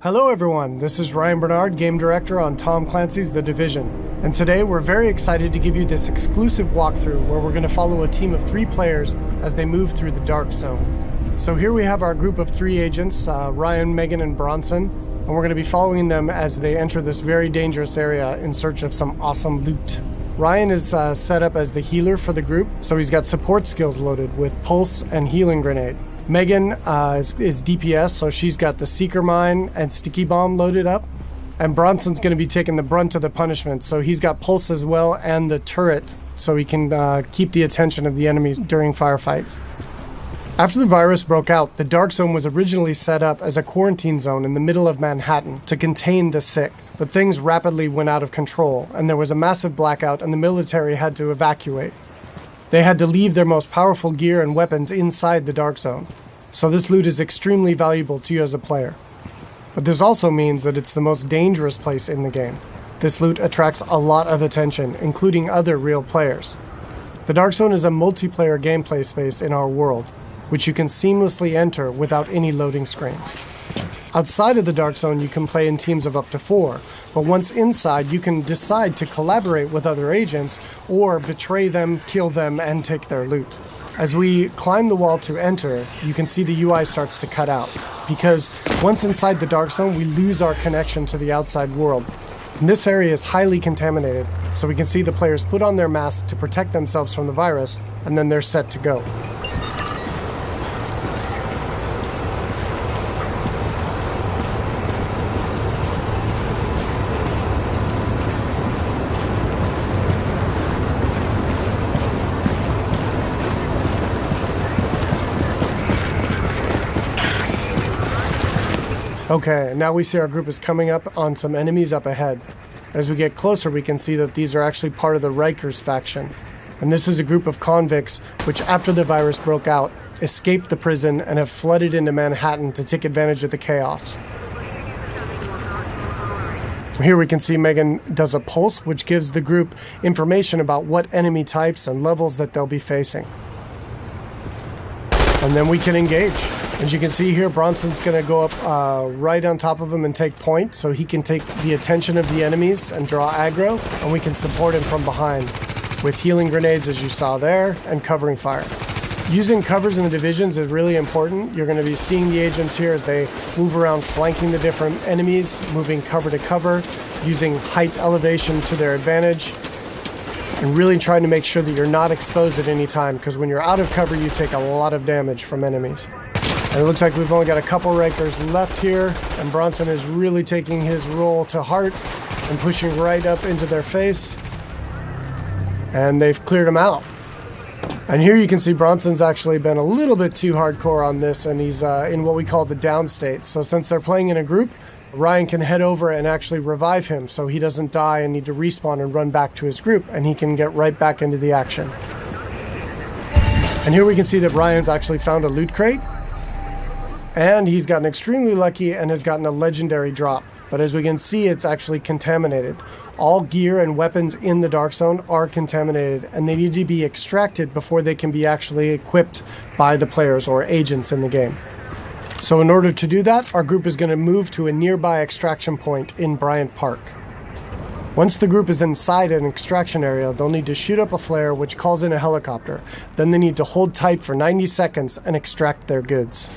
Hello everyone, this is Ryan Bernard, Game Director on Tom Clancy's The Division, and today we're very excited to give you this exclusive walkthrough where we're going to follow a team of 3 players as they move through the Dark Zone. So here we have our group of 3 agents, Ryan, Megan, and Bronson, and we're going to be following them as they enter this very dangerous area in search of some awesome loot. Ryan is set up as the healer for the group, so he's got support skills loaded with Pulse and Healing Grenade. Megan is DPS, so she's got the Seeker Mine and Sticky Bomb loaded up. And Bronson's going to be taking the brunt of the punishment, so he's got Pulse as well and the turret, so he can keep the attention of the enemies during firefights. After the virus broke out, the Dark Zone was originally set up as a quarantine zone in the middle of Manhattan to contain the sick, but things rapidly went out of control, and there was a massive blackout and the military had to evacuate. They had to leave their most powerful gear and weapons inside the Dark Zone, so this loot is extremely valuable to you as a player. But this also means that it's the most dangerous place in the game. This loot attracts a lot of attention, including other real players. The Dark Zone is a multiplayer gameplay space in our world, which you can seamlessly enter without any loading screens. Outside of the Dark Zone, you can play in teams of up to 4, but once inside, you can decide to collaborate with other agents or betray them, kill them, and take their loot. As we climb the wall to enter, you can see the UI starts to cut out, because once inside the Dark Zone, we lose our connection to the outside world. And this area is highly contaminated, so we can see the players put on their masks to protect themselves from the virus, and then they're set to go. Okay, now we see our group is coming up on some enemies up ahead. As we get closer, we can see that these are actually part of the Rikers faction. And this is a group of convicts which, after the virus broke out, escaped the prison and have flooded into Manhattan to take advantage of the chaos. Here we can see Megan does a pulse, which gives the group information about what enemy types and levels that they'll be facing. And then we can engage. As you can see here, Bronson's going to go up right on top of him and take point, so he can take the attention of the enemies and draw aggro, and we can support him from behind with healing grenades, as you saw there, and covering fire. Using covers in the divisions is really important. You're going to be seeing the agents here as they move around flanking the different enemies, moving cover to cover, using height elevation to their advantage, and really trying to make sure that you're not exposed at any time, because when you're out of cover, you take a lot of damage from enemies. And it looks like we've only got a couple Rikers left here, and Bronson is really taking his role to heart and pushing right up into their face. And they've cleared him out. And here you can see Bronson's actually been a little bit too hardcore on this, and he's in what we call the down state. So since they're playing in a group, Ryan can head over and actually revive him so he doesn't die and need to respawn and run back to his group, and he can get right back into the action. And here we can see that Ryan's actually found a loot crate. And he's gotten extremely lucky and has gotten a legendary drop. But as we can see, it's actually contaminated. All gear and weapons in the Dark Zone are contaminated, and they need to be extracted before they can be actually equipped by the players or agents in the game. So in order to do that, our group is going to move to a nearby extraction point in Bryant Park. Once the group is inside an extraction area, they'll need to shoot up a flare which calls in a helicopter. Then they need to hold tight for 90 seconds and extract their goods.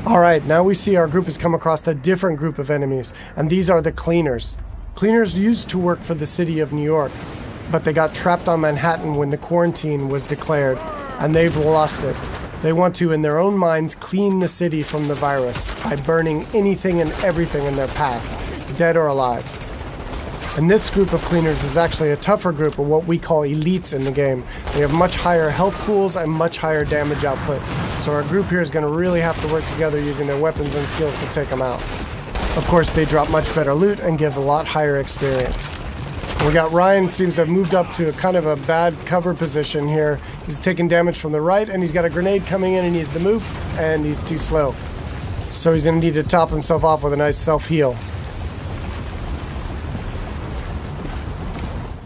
Alright, now we see our group has come across a different group of enemies, and these are the Cleaners. Cleaners used to work for the city of New York, but they got trapped on Manhattan when the quarantine was declared, and they've lost it. They want to, in their own minds, clean the city from the virus by burning anything and everything in their path, dead or alive. And this group of Cleaners is actually a tougher group of what we call elites in the game. They have much higher health pools and much higher damage output. So our group here is going to really have to work together using their weapons and skills to take them out. Of course, they drop much better loot and give a lot higher experience. We got Ryan seems to have moved up to a kind of a bad cover position here. He's taking damage from the right, and he's got a grenade coming in and he needs to move, and he's too slow. So he's going to need to top himself off with a nice self-heal.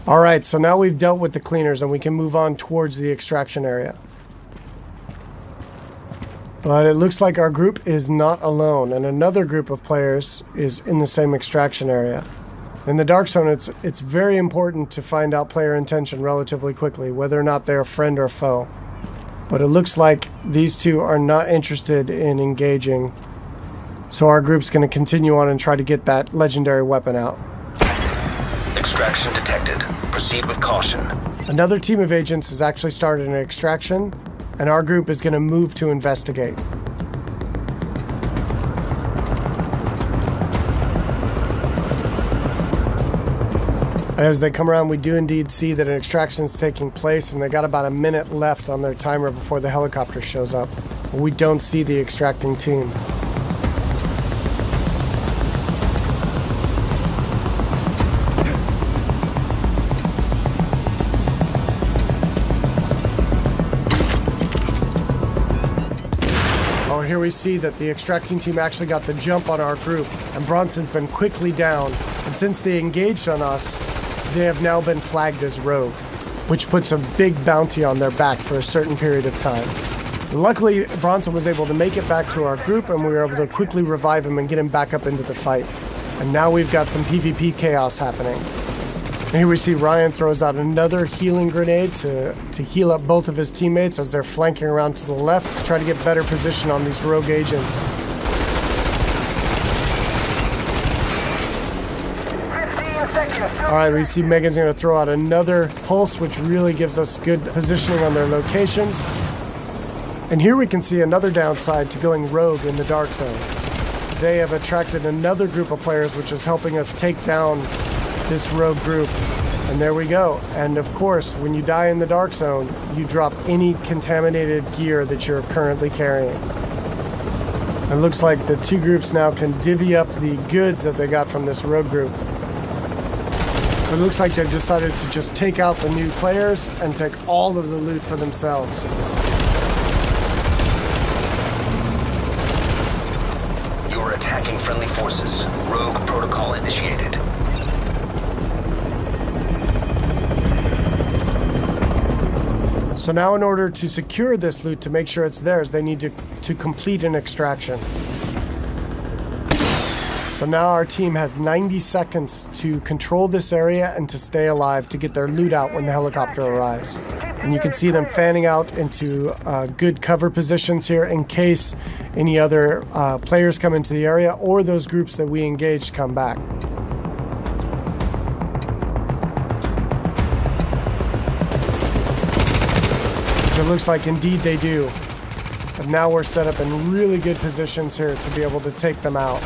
Alright, so now we've dealt with the Cleaners and we can move on towards the extraction area. But it looks like our group is not alone, and another group of players is in the same extraction area. In the Dark Zone, it's very important to find out player intention relatively quickly, whether or not they're friend or foe. But it looks like these two are not interested in engaging, so our group's going to continue on and try to get that legendary weapon out. Extraction detected. Proceed with caution. Another team of agents has actually started an extraction, and our group is going to move to investigate. And as they come around, we do indeed see that an extraction is taking place, and they got about a minute left on their timer before the helicopter shows up. We don't see the extracting team. Here we see that the extracting team actually got the jump on our group, and Bronson's been quickly down, and since they engaged on us, they have now been flagged as rogue, which puts a big bounty on their back for a certain period of time. Luckily, Bronson was able to make it back to our group, and we were able to quickly revive him and get him back up into the fight. And now we've got some PvP chaos happening. And here we see Ryan throws out another healing grenade to heal up both of his teammates as they're flanking around to the left to try to get better position on these rogue agents. 15 seconds. Alright, we see Megan's going to throw out another pulse, which really gives us good positioning on their locations. And here we can see another downside to going rogue in the Dark Zone. They have attracted another group of players, which is helping us take down this rogue group. And there we go. And of course, when you die in the Dark Zone, you drop any contaminated gear that you're currently carrying. It looks like the two groups now can divvy up the goods that they got from this rogue group. It looks like they've decided to just take out the new players and take all of the loot for themselves. You're attacking friendly forces. Rogue protocol initiated. So now in order to secure this loot, to make sure it's theirs, they need to complete an extraction. So now our team has 90 seconds to control this area and to stay alive to get their loot out when the helicopter arrives. And you can see them fanning out into good cover positions here in case any other players come into the area or those groups that we engaged come back. It looks like indeed they do. But now we're set up in really good positions here to be able to take them out.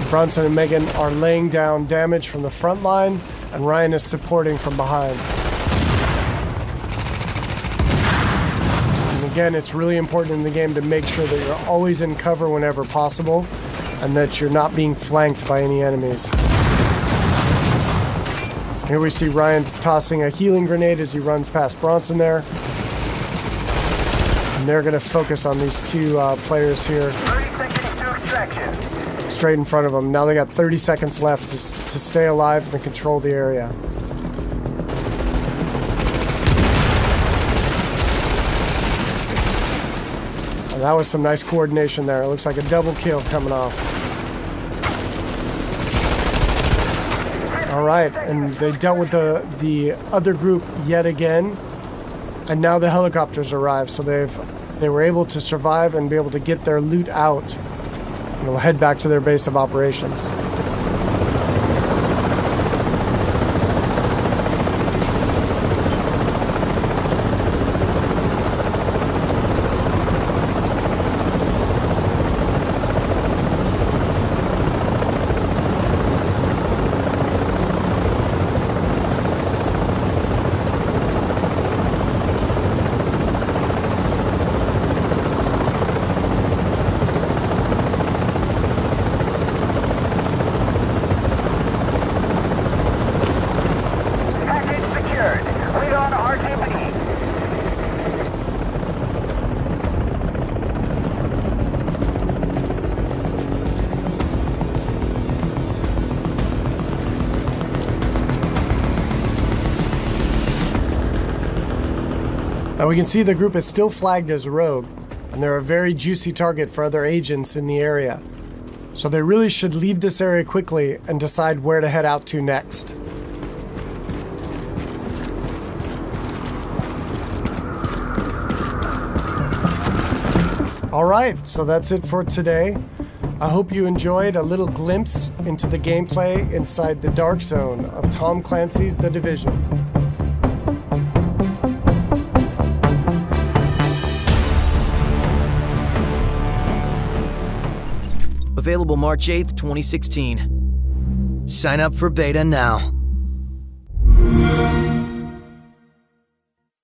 Bronson and Megan are laying down damage from the front line, and Ryan is supporting from behind. And again, it's really important in the game to make sure that you're always in cover whenever possible, and that you're not being flanked by any enemies. Here we see Ryan tossing a healing grenade as he runs past Bronson there. And they're going to focus on these two players here. 30 seconds to extraction. Straight in front of them. Now they got 30 seconds left to stay alive and control the area. And that was some nice coordination there. It looks like a double kill coming off. All right, and they dealt with the other group yet again, and now the helicopters arrived, so they were able to survive and be able to get their loot out, and will head back to their base of operations. Now we can see the group is still flagged as rogue, and they're a very juicy target for other agents in the area. So they really should leave this area quickly and decide where to head out to next. Alright, so that's it for today. I hope you enjoyed a little glimpse into the gameplay inside the Dark Zone of Tom Clancy's The Division. Available March 8th, 2016. Sign up for beta now.